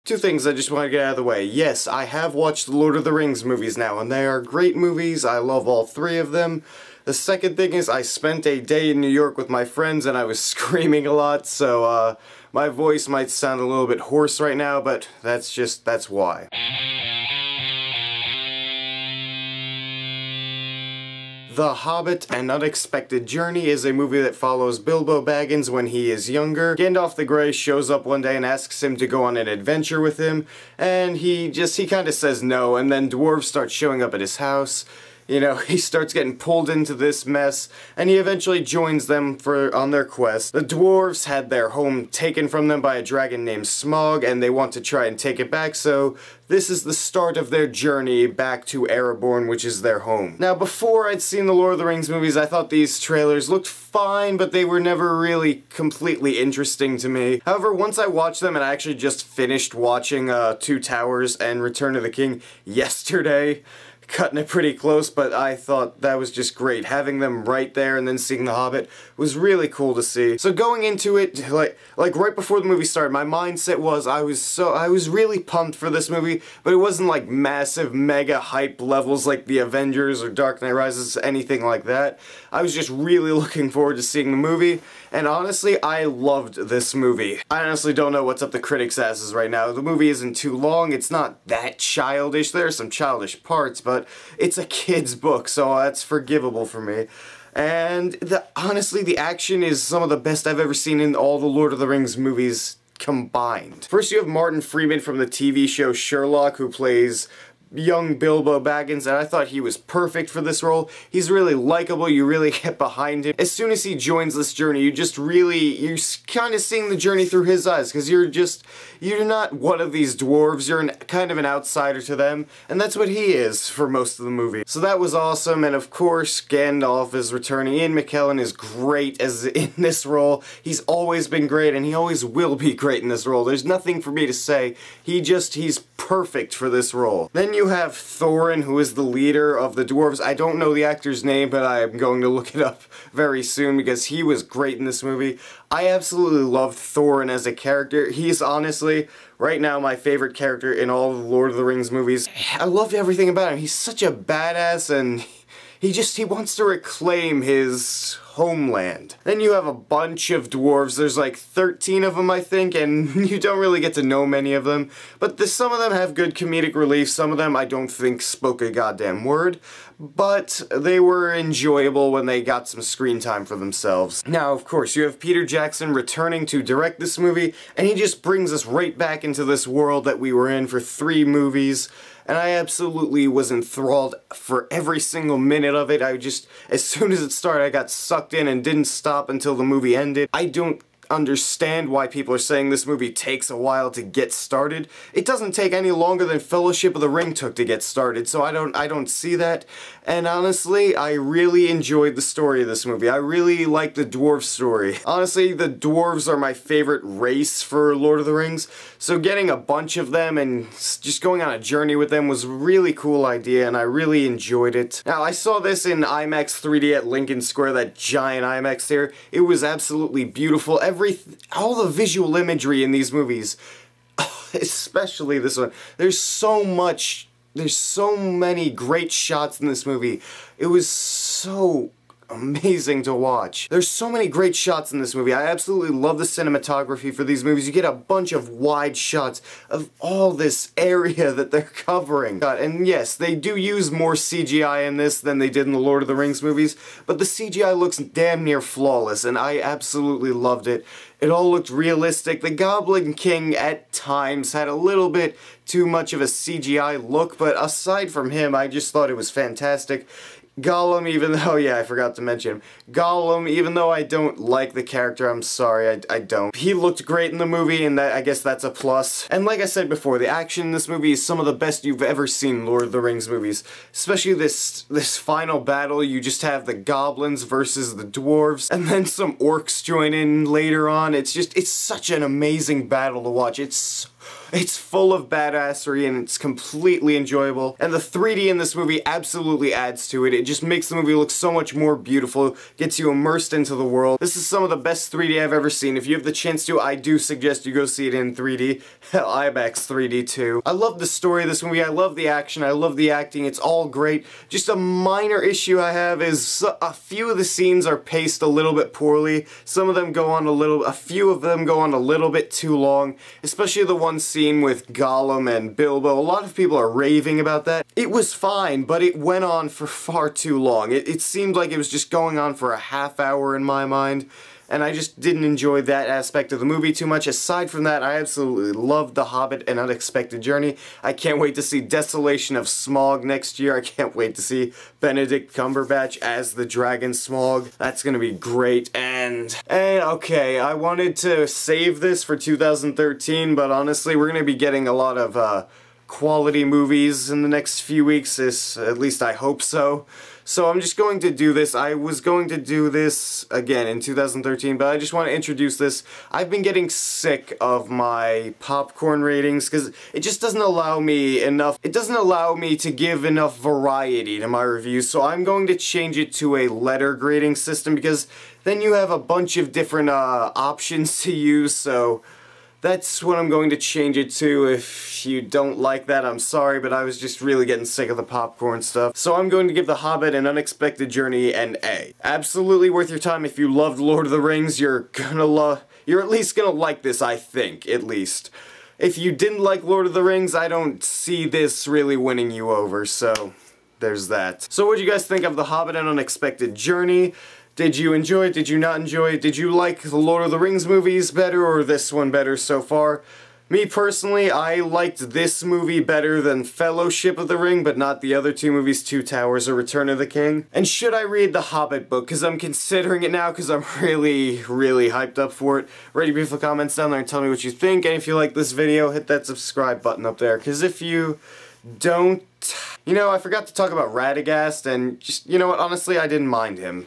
Two things I just want to get out of the way. Yes, I have watched the Lord of the Rings movies now, and they are great movies. I love all three of them. The second thing is I spent a day in New York with my friends and I was screaming a lot, so my voice might sound a little bit hoarse right now, but that's why. The Hobbit, An Unexpected Journey is a movie that follows Bilbo Baggins when he is younger. Gandalf the Grey shows up one day and asks him to go on an adventure with him, and he kind of says no, and then dwarves start showing up at his house. You know, he starts getting pulled into this mess, and he eventually joins them on their quest. The dwarves had their home taken from them by a dragon named Smaug, and they want to try and take it back, so this is the start of their journey back to Erebor, which is their home. Now, before I'd seen the Lord of the Rings movies, I thought these trailers looked fine, but they were never really completely interesting to me. However, once I watched them, and I actually just finished watching Two Towers and Return of the King yesterday, cutting it pretty close, but I thought that was just great. Having them right there and then seeing The Hobbit was really cool to see. So going into it, like right before the movie started, my mindset was I was really pumped for this movie, but it wasn't like massive, mega hype levels like The Avengers or Dark Knight Rises, anything like that. I was just really looking forward to seeing the movie, and honestly, I loved this movie. I honestly don't know what's up the critics' asses right now. The movie isn't too long, it's not that childish, there are some childish parts, but it's a kid's book, so that's forgivable for me. And honestly, the action is some of the best I've ever seen in all the Lord of the Rings movies combined. First you have Martin Freeman from the TV show Sherlock, who plays young Bilbo Baggins, and I thought he was perfect for this role. He's really likable, you really get behind him. As soon as he joins this journey, you're kind of seeing the journey through his eyes, because you're not one of these dwarves, you're kind of an outsider to them, and that's what he is for most of the movie. So that was awesome, and of course, Gandalf is returning. Ian McKellen is great in this role. He's always been great, and he always will be great in this role. There's nothing for me to say. He's perfect for this role. Then you have Thorin, who is the leader of the dwarves. I don't know the actor's name, but I am going to look it up very soon because he was great in this movie. I absolutely loved Thorin as a character. He's honestly, right now, my favorite character in all of the Lord of the Rings movies. I loved everything about him. He's such a badass, and he wants to reclaim his homeland. Then you have a bunch of dwarves. There's like 13 of them, I think, and you don't really get to know many of them. But some of them have good comedic relief. Some of them I don't think spoke a goddamn word. But they were enjoyable when they got some screen time for themselves. Now, of course, you have Peter Jackson returning to direct this movie, and he just brings us right back into this world that we were in for 3 movies. And I absolutely was enthralled for every single minute of it. As soon as it started, I got sucked in and didn't stop until the movie ended. I don't understand why people are saying this movie takes a while to get started. It doesn't take any longer than Fellowship of the Ring took to get started, so I don't see that. And honestly, I really enjoyed the story of this movie. I really like the dwarf story. Honestly, the dwarves are my favorite race for Lord of the Rings, so getting a bunch of them and just going on a journey with them was a really cool idea, and I really enjoyed it. Now, I saw this in IMAX 3D at Lincoln Square, that giant IMAX there. It was absolutely beautiful. All the visual imagery in these movies, especially this one, there's so many great shots in this movie. It was so amazing to watch. There's so many great shots in this movie. I absolutely love the cinematography for these movies. You get a bunch of wide shots of all this area that they're covering. And yes, they do use more CGI in this than they did in the Lord of the Rings movies, but the CGI looks damn near flawless, and I absolutely loved it. It all looked realistic. The Goblin King at times had a little bit too much of a CGI look, but aside from him, I just thought it was fantastic. Gollum, even though, yeah, I forgot to mention him. Gollum, even though I don't like the character, I'm sorry, I don't. He looked great in the movie, and I guess that's a plus. And like I said before, the action in this movie is some of the best you've ever seen in Lord of the Rings movies. Especially this final battle, you just have the goblins versus the dwarves, and then some orcs join in later on. It's such an amazing battle to watch. It's It's full of badassery and it's completely enjoyable. And the 3D in this movie absolutely adds to it. It just makes the movie look so much more beautiful, gets you immersed into the world. This is some of the best 3D I've ever seen. If you have the chance to, I do suggest you go see it in 3D. Hell, IMAX 3D too. I love the story of this movie, I love the action, I love the acting, it's all great. Just a minor issue I have is a few of the scenes are paced a little bit poorly. Some of them go on a few of them go on a little bit too long, especially the one scene with Gollum and Bilbo. A lot of people are raving about that. It was fine, but it went on for far too long. It seemed like it was just going on for a half hour in my mind, and I just didn't enjoy that aspect of the movie too much. Aside from that, I absolutely loved The Hobbit: An Unexpected Journey. I can't wait to see Desolation of Smaug next year. I can't wait to see Benedict Cumberbatch as the Dragon Smaug. That's gonna be great. And okay, I wanted to save this for 2013, but honestly, we're gonna be getting a lot of quality movies in the next few weeks, at least I hope so. So I'm just going to do this. I was going to do this again in 2013, but I just want to introduce this. I've been getting sick of my popcorn ratings because it just doesn't allow me enough. It doesn't allow me to give enough variety to my reviews, so I'm going to change it to a letter grading system because then you have a bunch of different options to use, so that's what I'm going to change it to. If you don't like that, I'm sorry, but I was just really getting sick of the popcorn stuff. So I'm going to give The Hobbit: An Unexpected Journey an A. Absolutely worth your time. If you loved Lord of the Rings, you're at least gonna like this, I think, at least. If you didn't like Lord of the Rings, I don't see this really winning you over, so there's that. So what do you guys think of The Hobbit: An Unexpected Journey? Did you enjoy it? Did you not enjoy it? Did you like the Lord of the Rings movies better or this one better so far? Me personally, I liked this movie better than Fellowship of the Ring, but not the other two movies, Two Towers or Return of the King. And should I read the Hobbit book? Because I'm considering it now because I'm really hyped up for it. Ready to leave the comments down there and tell me what you think. And if you like this video, hit that subscribe button up there. Because if you don't... You know, I forgot to talk about Radagast, and just, you know what, honestly, I didn't mind him.